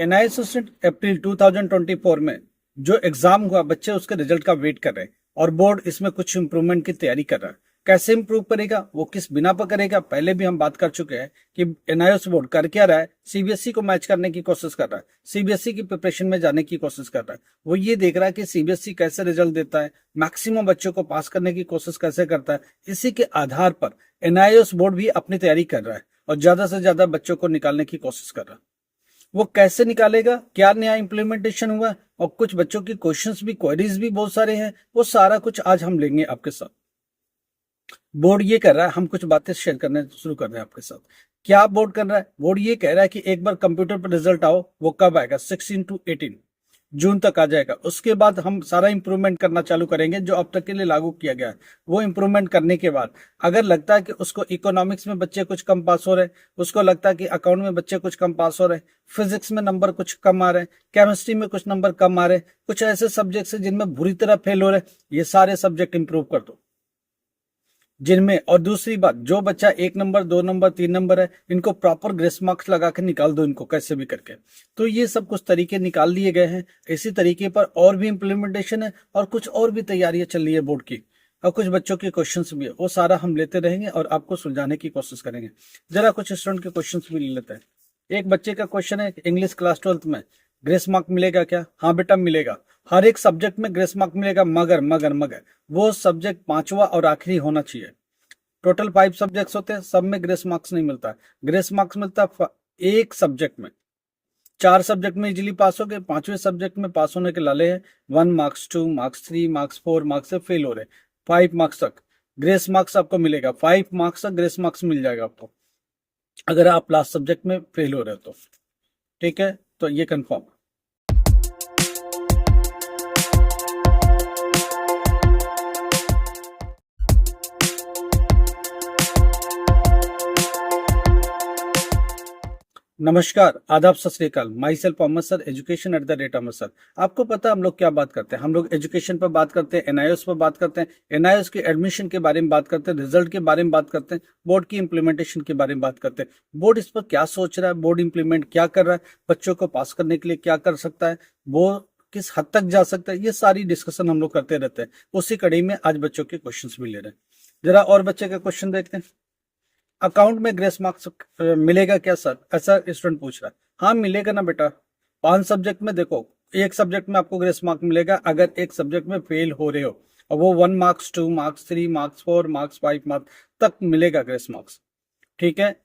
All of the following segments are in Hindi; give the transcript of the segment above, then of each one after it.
एनआईए असिस्टेंट अप्रैल 2024 में जो एग्जाम हुआ बच्चे उसके रिजल्ट का वेट कर रहे हैं और बोर्ड इसमें कुछ इंप्रूवमेंट की तैयारी कर रहा है। कैसे इंप्रूव करेगा, वो किस बिना पर करेगा, पहले भी हम बात कर चुके हैं कि एनआईए बोर्ड कर क्या रहा है। सीबीएसई को मैच करने की कोशिश कर रहा है, सीबीएसई की प्रिपरेशन में जाने की कोशिश कर रहा है। वो ये देख रहा है कि सीबीएसई कैसे रिजल्ट देता है, मैक्सिमम बच्चों को पास करने की कोशिश कैसे करता है। इसी के आधार पर एनआईए बोर्ड भी अपनी तैयारी कर रहा है और ज्यादा से ज्यादा बच्चों को निकालने की कोशिश कर रहा है। वो कैसे निकालेगा, क्या नया इंप्लीमेंटेशन हुआ और कुछ बच्चों की क्वेश्चंस भी, क्वेरीज भी बहुत सारे हैं, वो सारा कुछ आज हम लेंगे आपके साथ। बोर्ड ये कर रहा है, हम कुछ बातें शेयर करने शुरू कर रहे हैं आपके साथ। क्या बोर्ड कर रहा है? बोर्ड ये कह रहा है कि एक बार कंप्यूटर पर रिजल्ट आओ, वो कब आएगा? 16 to 18 जून तक आ जाएगा। उसके बाद हम सारा इंप्रूवमेंट करना चालू करेंगे जो अब तक के लिए लागू किया गया है। वो इंप्रूवमेंट करने के बाद अगर लगता है कि उसको इकोनॉमिक्स में बच्चे कुछ कम पास हो रहे, उसको लगता है कि अकाउंट में बच्चे कुछ कम पास हो रहे, फिजिक्स में नंबर कुछ कम आ रहे, केमिस्ट्री में कुछ नंबर कम आ रहे, कुछ ऐसे सब्जेक्ट्स हैं जिनमें बुरी तरह फेल हो रहे, ये सारे सब्जेक्ट इंप्रूव कर दो जिनमें। और दूसरी बात, जो बच्चा 1 नंबर 2 नंबर 3 नंबर है, इनको प्रॉपर ग्रेस मार्क्स लगा के निकाल दो, इनको कैसे भी करके। तो ये सब कुछ तरीके निकाल लिए गए हैं। इसी तरीके पर और भी इम्प्लीमेंटेशन है और कुछ और भी तैयारियां चल रही है बोर्ड की, और कुछ बच्चों के क्वेश्चंस भी है, वो सारा हम लेते रहेंगे और आपको सुलझाने की कोशिश करेंगे। जरा कुछ स्टूडेंट के क्वेश्चंस भी ले लेते हैं। एक बच्चे का क्वेश्चन है, इंग्लिश क्लास 12th में ग्रेस मार्क मिलेगा क्या? हाँ बेटा मिलेगा, हर एक सब्जेक्ट में ग्रेस मार्क मिलेगा, मगर मगर मगर वो सब्जेक्ट 5वां और आखिरी होना चाहिए। टोटल 5 सब्जेक्ट्स होते हैं, सब में ग्रेस मार्क्स नहीं मिलता। ग्रेस मार्क्स मिलता है एक सब्जेक्ट में। 4 सब्जेक्ट में इजीली पास हो गए, 5वें सब्जेक्ट में पास होने के लाले हैं 1 मार्क्स 2 मार्क्स 3 मार्क्स 4 मार्क्स से फेल हो रहे। 5 मार्क्स तक ग्रेस मार्क्स आपको मिलेगा, 5 मार्क्स तक ग्रेस मार्क्स मिल जाएगा आपको अगर आप लास्ट सब्जेक्ट में फेल हो रहे हो तो। ठीक है, तो ये कंफर्म। नमस्कार, आदाब, सत श्री अकाल। Myself Ahmad sir, education at the rate Ahmad sir. आपको पता है हम लोग क्या बात करते हैं? हम लोग एजुकेशन पर बात करते हैं, एनआईओएस पर बात करते हैं, एनआईओएस के एडमिशन के बारे में बात करते हैं, रिजल्ट के बारे में बात करते हैं, बोर्ड की इंप्लीमेंटेशन के बारे में बात करते हैं। बोर्ड इस पर क्या सोच रहा है, बोर्ड इंप्लीमेंट क्या कर रहा है, बच्चों को पास करने के लिए क्या कर सकता है, वो किस हद तक जा सकता है, ये सारी डिस्कशन हम लोग करते रहते हैं। उसी कड़ी में आज बच्चों के क्वेश्चन भी ले रहे हैं। जरा और बच्चे का क्वेश्चन देखते हैं। अकाउंट में ग्रेस मार्क्स मिलेगा क्या सर, ऐसा स्टूडेंट पूछ रहा है। हाँ मिलेगा ना बेटा, 5 सब्जेक्ट में देखो, एक सब्जेक्ट में आपको ग्रेस मार्क मिलेगा अगर एक सब्जेक्ट में फेल हो रहे हो, और वो 1 marks 2 marks 3 marks 4 marks 5 marks तक मिलेगा ग्रेस मार्क्स। ठीक है,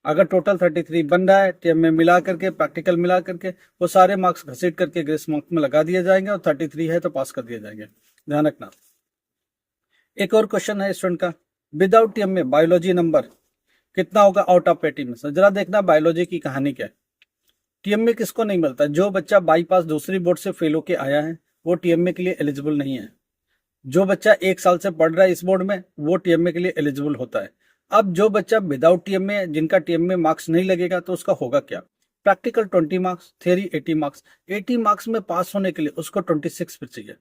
अगर टोटल 33 बन रहा है टीएम में मिला करके, प्रैक्टिकल मिला करके, वो सारे मार्क्स घसीट करके ग्रेस मार्क्स में लगा दिए जाएंगे और 33 है तो पास कर दिए जाएंगे। ध्यान रखना। एक और क्वेश्चन है स्टूडेंट का, विदाउट टीएम में बायोलॉजी नंबर कितना होगा आउट ऑफ 80 में? जरा देखना बायोलॉजी की कहानी क्या है। टीएम में किसको नहीं मिलता? जो बच्चा बाईपास दूसरी बोर्ड से फेल होके आया है वो टीएमए के लिए एलिजिबल नहीं है। जो बच्चा 1 साल से पढ़ रहा है इस बोर्ड में, वो टीएमए के लिए एलिजिबल होता है। अब जो बच्चा विदाउट टीएमए, जिनका टीएमए मार्क्स नहीं लगेगा, तो उसका होगा क्या? Practical 20 marks, theory 80 marks. 80 marks में पास होने के लिए उसको 26 पे चाहिए।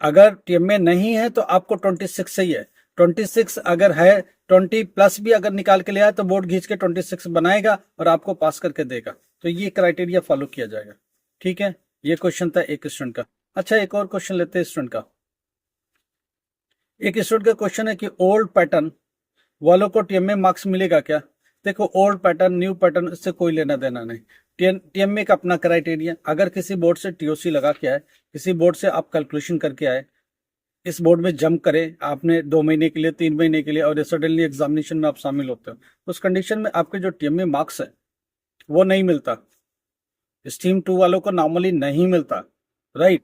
अगर टीएमए नहीं है तो आपको 26 सही है। 26 अगर है, 20 प्लस भी अगर निकाल के ले आए तो बोर्ड खींच के 26 बनाएगा और आपको पास करके देगा। तो ये क्राइटेरिया फॉलो किया जाएगा। ठीक है, ये क्वेश्चन था एक स्टूडेंट का। अच्छा, एक और क्वेश्चन लेते हैं स्टूडेंट का। एक स्टूडेंट का क्वेश्चन है कि ओल्ड पैटर्न वालों को टीएमए मार्क्स मिलेगा क्या? देखो, ओल्ड पैटर्न न्यू पैटर्न इससे कोई लेना देना नहीं। टीएमए का अपना क्राइटेरिया, अगर किसी बोर्ड से टीओसी लगा के आए, किसी बोर्ड से आप कैलकुलेशन करके आए, इस बोर्ड में जंप करें आपने 2 महीने के लिए, 3 महीने के लिए, और सडनली एग्जामिनेशन में आप शामिल होते हो, उस कंडीशन में आपके जो टीएमए मार्क्स है वो नहीं मिलता। स्ट्रीम 2 वालों को नॉर्मली नहीं मिलता, राइट?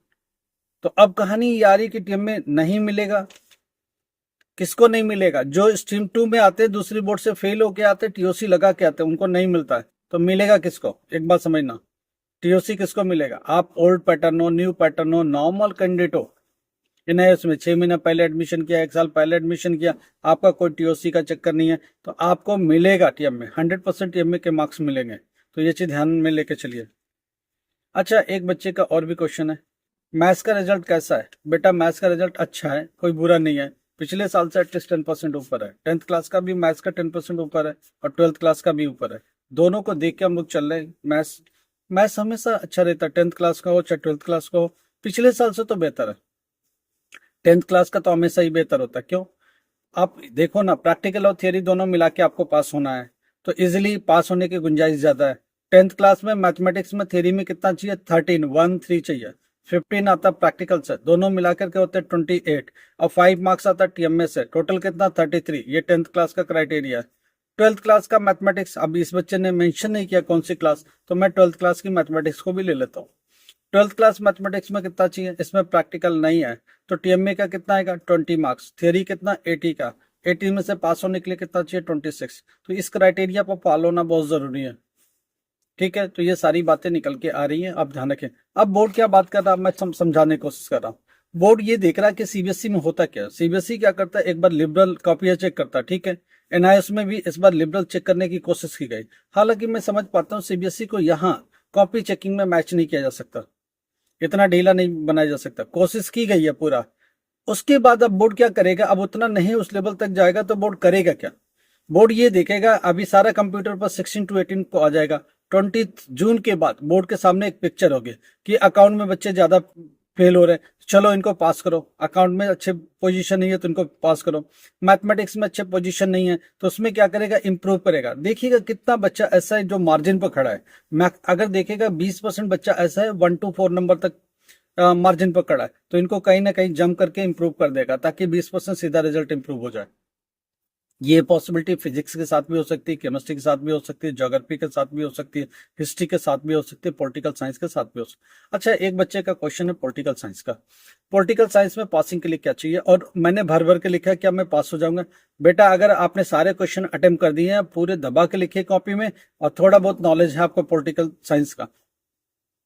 तो अब कहानी ये आ रही कि टीएमए नहीं मिलेगा। किसको नहीं मिलेगा? जो स्ट्रीम 2 में आते हैं, दूसरी बोर्ड से फेल होके आते, टीओसी लगा के आते, उनको नहीं मिलता है। तो मिलेगा किसको? एक बात समझना, टीओसी किसको मिलेगा? आप ओल्ड पैटर्न हो, न्यू पैटर्न हो, नॉर्मल कैंडिडेट हो, एनआईएस में 6 महीना पहले एडमिशन किया, 1 साल पहले एडमिशन किया, आपका कोई टीओसी का चक्कर नहीं है, तो आपको मिलेगा टीएमए, 100% टीएमए के मार्क्स मिलेंगे। तो ये चीज ध्यान में लेके चलिए। अच्छा, एक बच्चे का और भी क्वेश्चन है, मैथ्स का रिजल्ट कैसा है? बेटा मैथ्स का रिजल्ट अच्छा है, कोई बुरा नहीं है। पिछले साल से एटलीस्ट 10% ऊपर है। 10th क्लास का भी मैथ्स का 10% ऊपर है और 12th क्लास का भी ऊपर है। दोनों को देख के हम लोग चल रहे हैं। मैथ्स मैथ्स हमेशा अच्छा रहता है, 10th क्लास का हो चाहे 12th क्लास का हो। पिछले साल से तो बेहतर है, 10th क्लास का तो हमेशा ही बेहतर होता है। क्यों? आप देखो ना, प्रैक्टिकल और थियरी दोनों मिला के आपको पास होना है, तो इजिली पास होने की गुंजाइश ज्यादा है। 10th क्लास में मैथमेटिक्स में थियरी में कितना चाहिए? 13, 1 3 चाहिए। 15 आता प्रैक्टिकल से, दोनों मिलाकर के होते हैं 28, और 5 मार्क्स आता टीएमए से, टोटल कितना? 33। ये 10th क्लास का क्राइटेरिया है। 12th क्लास का मैथमेटिक्स, अब इस बच्चे ने मेंशन नहीं किया कौन सी क्लास, तो मैं 12th क्लास की मैथमेटिक्स को भी ले लेता हूँ। 12th क्लास मैथमेटिक्स में कितना चाहिए? इसमें प्रैक्टिकल नहीं है, तो टीएमए का कितना आएगा? 20 मार्क्स। थियरी कितना? 80 का। 80 में से पास होने के लिए कितना चाहिए? 26। तो इस क्राइटेरिया पर फॉलो होना बहुत जरूरी है। ठीक है, तो ये सारी बातें निकल के आ रही हैं, आप ध्यान रखें। अब बोर्ड क्या बात कर रहा है, मैं समझाने की कोशिश कर रहा हूँ। बोर्ड ये देख रहा है कि सीबीएसई में होता क्या है। सीबीएसई क्या करता है, एक बार लिबरल कॉपियां चेक करता है, ठीक है। एनआईएस में भी इस बार लिबरल चेक करने की कोशिश की गई। हालांकि मैं समझ पाता हूँ सीबीएसई को यहाँ कॉपी चेकिंग में मैच नहीं किया जा सकता, इतना ढीला नहीं बनाया जा सकता। कोशिश की गई है पूरा। उसके बाद अब बोर्ड क्या करेगा, अब उतना नहीं उस लेवल तक जाएगा तो बोर्ड करेगा क्या? बोर्ड ये देखेगा, अभी सारा कंप्यूटर पर 16 to 18 को आ जाएगा। 20 जून के बाद बोर्ड के सामने एक पिक्चर होगी कि अकाउंट में बच्चे ज्यादा फेल हो रहे हैं, चलो इनको पास करो। अकाउंट में अच्छे पोजीशन नहीं है तो इनको पास करो। मैथमेटिक्स में अच्छे पोजीशन नहीं है तो उसमें क्या करेगा, इंप्रूव करेगा। देखिएगा कितना बच्चा ऐसा है जो मार्जिन पर खड़ा है। अगर देखेगा 20% बच्चा ऐसा है 1 to 4 नंबर तक मार्जिन पर खड़ा है, तो इनको कहीं ना कहीं जम करके इंप्रूव कर देगा ताकि 20% सीधा रिजल्ट इंप्रूव हो जाए। ये पॉसिबिलिटी फिजिक्स के साथ भी हो सकती है, केमिस्ट्री के साथ भी हो सकती है, ज्योग्राफी के साथ भी हो सकती है, हिस्ट्री के साथ भी हो सकती है, पॉलिटिकल साइंस के साथ भी हो सकती है। अच्छा, एक बच्चे का क्वेश्चन है पॉलिटिकल साइंस का। पॉलिटिकल साइंस में पासिंग के लिए क्या चाहिए, और मैंने भर भर के लिखा है, क्या मैं पास हो जाऊंगा? बेटा, अगर आपने सारे क्वेश्चन अटेम्प्ट कर दिए हैं, पूरे दबा के लिखिए कॉपी में, और थोड़ा बहुत नॉलेज है आपको पॉलिटिकल साइंस का,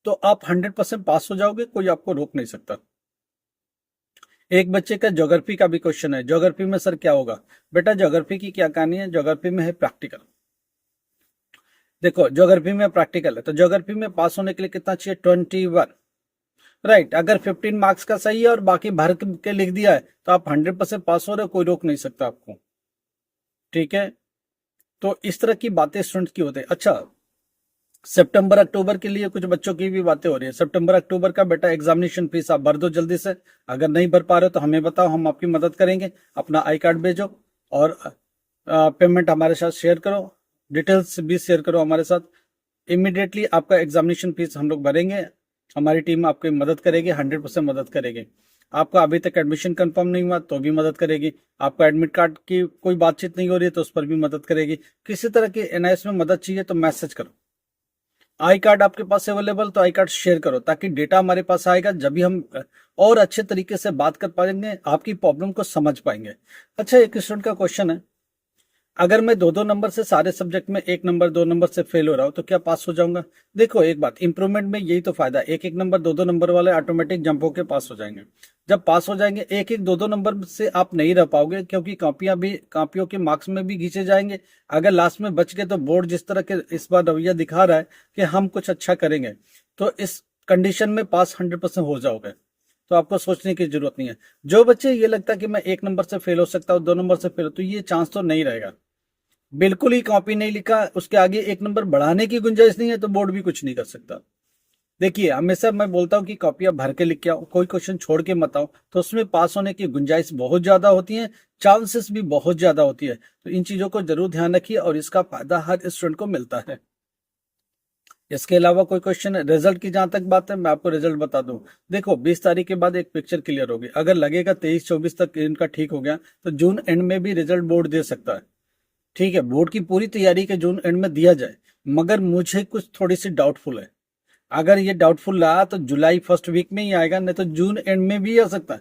तो आप 100% पास हो जाओगे, कोई आपको रोक नहीं सकता। एक बच्चे का ज्योग्राफी का भी क्वेश्चन है। ज्योग्राफी में सर क्या होगा? बेटा, ज्योग्राफी की क्या कहानी है, ज्योग्राफी में है प्रैक्टिकल। देखो, ज्योग्राफी में प्रैक्टिकल है, तो ज्योग्राफी में पास होने के लिए कितना चाहिए? 21। राइट, अगर 15 मार्क्स का सही है और बाकी भर के लिख दिया है तो आप 100% पास हो रहे हो, कोई रोक नहीं सकता आपको। ठीक है, तो इस तरह की बातें स्टूडेंट की होती है। अच्छा, सितंबर अक्टूबर के लिए कुछ बच्चों की भी बातें हो रही है। सितंबर अक्टूबर का बेटा एग्जामिनेशन फीस आप भर दो जल्दी से। अगर नहीं भर पा रहे हो तो हमें बताओ, हम आपकी मदद करेंगे। अपना आई कार्ड भेजो और पेमेंट हमारे साथ शेयर करो, डिटेल्स भी शेयर करो हमारे साथ। इमिडिएटली आपका एग्जामिनेशन फीस हम लोग भरेंगे, हमारी टीम आपकी मदद करेगी, 100% मदद करेगी। आपका अभी तक एडमिशन कंफर्म नहीं हुआ तो भी मदद करेगी। आपका एडमिट कार्ड की कोई बातचीत नहीं हो रही है तो उस पर भी मदद करेगी। किसी तरह की एनआईएस में मदद चाहिए तो मैसेज करो। आई कार्ड आपके पास अवेलेबल तो आई कार्ड शेयर करो, ताकि डेटा हमारे पास आएगा, जब भी हम और अच्छे तरीके से बात कर पाएंगे, आपकी प्रॉब्लम को समझ पाएंगे। अच्छा, एक स्टूडेंट का क्वेश्चन है, अगर मैं 2 2 नंबर से सारे सब्जेक्ट में 1 नंबर 2 नंबर से फेल हो रहा हूं तो क्या पास हो जाऊंगा? देखो, एक बात, इंप्रूवमेंट में यही तो फायदा है, 1 1 नंबर 2 2 नंबर वाले ऑटोमेटिक जंप होके पास हो जाएंगे। जब पास हो जाएंगे, 1 1 2 2 नंबर से आप नहीं रह पाओगे, क्योंकि कापियों के मार्क्स में भी घींचे जाएंगे। अगर लास्ट में बच गए तो बोर्ड जिस तरह के इस बार रवैया दिखा रहा है कि हम कुछ अच्छा करेंगे, तो इस कंडीशन में पास 100% हो जाओगे, तो आपको सोचने की जरूरत नहीं है। जो बच्चे ये लगता है कि मैं 1 नंबर से फेल हो सकता हूँ, 2 नंबर से फेल हो, तो ये चांस तो नहीं रहेगा। बिल्कुल ही कॉपी नहीं लिखा, उसके आगे 1 नंबर बढ़ाने की गुंजाइश नहीं है, तो बोर्ड भी कुछ नहीं कर सकता। देखिए, हमेशा मैं बोलता हूँ कि कॉपियां भर के लिख के आओ, कोई क्वेश्चन छोड़ के मत आओ, तो उसमें पास होने की गुंजाइश बहुत ज्यादा होती है, चांसेस भी बहुत ज्यादा होती है। तो इन चीजों को जरूर ध्यान रखिए, और इसका फायदा हर स्टूडेंट को मिलता है। इसके अलावा कोई क्वेश्चन है? रिजल्ट की जहां तक बात है, मैं आपको रिजल्ट बता दूं। देखो, 20 तारीख के बाद एक पिक्चर क्लियर होगी। अगर लगेगा 23 24 तक इनका ठीक हो गया, तो जून एंड में भी रिजल्ट बोर्ड दे सकता है। ठीक है, बोर्ड की पूरी तैयारी के जून एंड में दिया जाए, मगर मुझे कुछ थोड़ी सी डाउटफुल है। अगर ये डाउटफुल रहा तो जुलाई फर्स्ट वीक में ही आएगा, नहीं तो जून एंड में भी आ सकता है।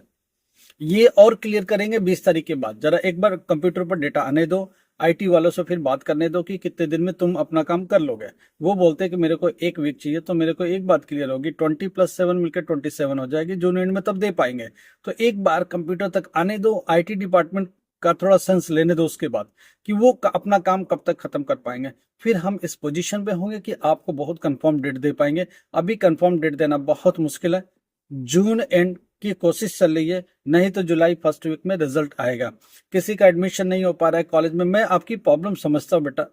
ये और क्लियर करेंगे 20 तारीख के बाद। जरा एक बार कंप्यूटर पर डेटा आने दो, आईटी वालों से फिर बात करने दो कि कितने दिन में तुम अपना काम कर लोगे। वो बोलते हैं कि मेरे को 1 वीक चाहिए, तो मेरे को एक बात क्लियर होगी, 20 + 7 मिलकर 27 हो जाएगी जून एंड में, तब दे पाएंगे। तो एक बार कंप्यूटर तक आने दो, आईटी डिपार्टमेंट का थोड़ा सेंस लेने दो उसके बाद, कि वो अपना काम कब तक खत्म कर पाएंगे। फिर हम इस पोजीशन पे होंगे कि आपको बहुत कंफर्म डेट दे पाएंगे। अभी कंफर्म डेट देना बहुत मुश्किल है। जून एंड की कोशिश चल रही है, नहीं तो जुलाई फर्स्ट वीक में रिजल्ट आएगा। किसी का एडमिशन नहीं हो पा रहा है कॉलेज में, मैं आपकी प्रॉब्लम समझता हूँ बेटा।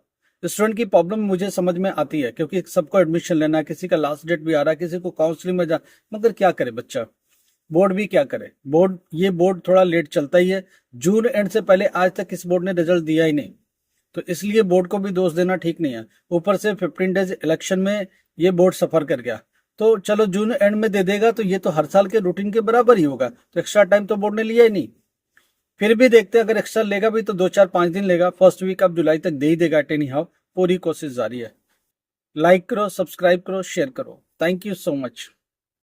स्टूडेंट की प्रॉब्लम मुझे समझ में आती है, क्योंकि सबको एडमिशन लेना है, किसी का लास्ट डेट भी आ रहा है, किसी को काउंसलिंग में जा, मगर क्या करे बच्चा, बोर्ड भी क्या करे। बोर्ड थोड़ा लेट चलता ही है। जून एंड से पहले आज तक इस बोर्ड ने रिजल्ट दिया ही नहीं, तो इसलिए बोर्ड को भी दोष देना ठीक नहीं है। ऊपर से 15 डेज इलेक्शन में ये बोर्ड सफर कर गया, तो चलो जून एंड में दे देगा तो ये तो हर साल के रूटीन के बराबर ही होगा, तो एक्स्ट्रा टाइम तो बोर्ड ने लिया ही नहीं। फिर भी देखते हैं, अगर एक्स्ट्रा लेगा भी तो 2 4 5 दिन लेगा, फर्स्ट वीक ऑफ जुलाई तक दे ही देगा एनी हाउ। पूरी कोशिश जारी है। लाइक करो, सब्सक्राइब करो, शेयर करो। Thank you so much.